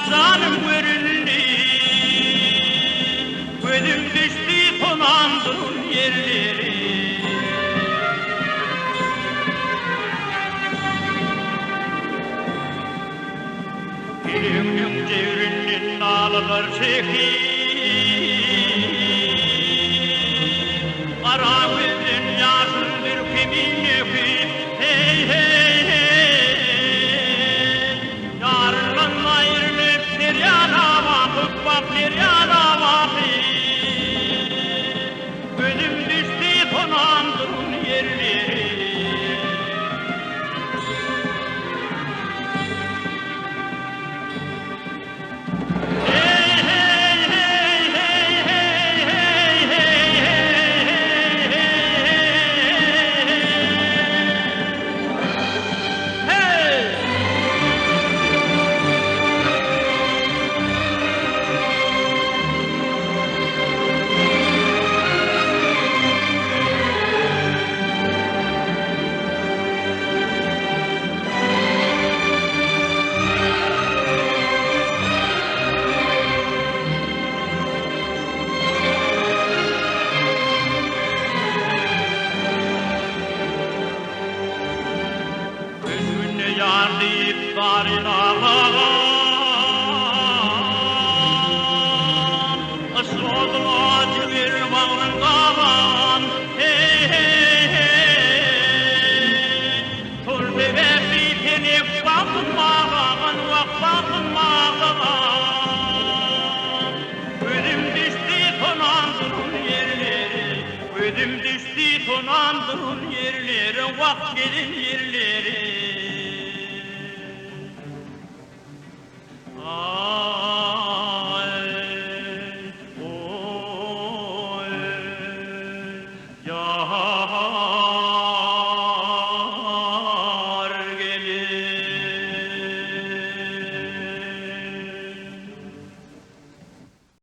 canım görünlü, gözüm düştü tonandırın yerleri. Elimden devrinden ağlar çekir, kara gözün yaşın dökümün nefis. Hey hey hey, yarınla ayrılıp deryana bakıp bak deryana bakıp, gözüm düştü tonandırın yerleri. Yardıp darin ağlayan, ısrodun acı bir bağrın kalan. Hey hey hey, tol bebesi tenip bakınmağın, vak bakınmağın. Gözüm düştü tonandırın yerleri, gözüm düştü tonandırın yerleri, vak gelin yerleri. Ah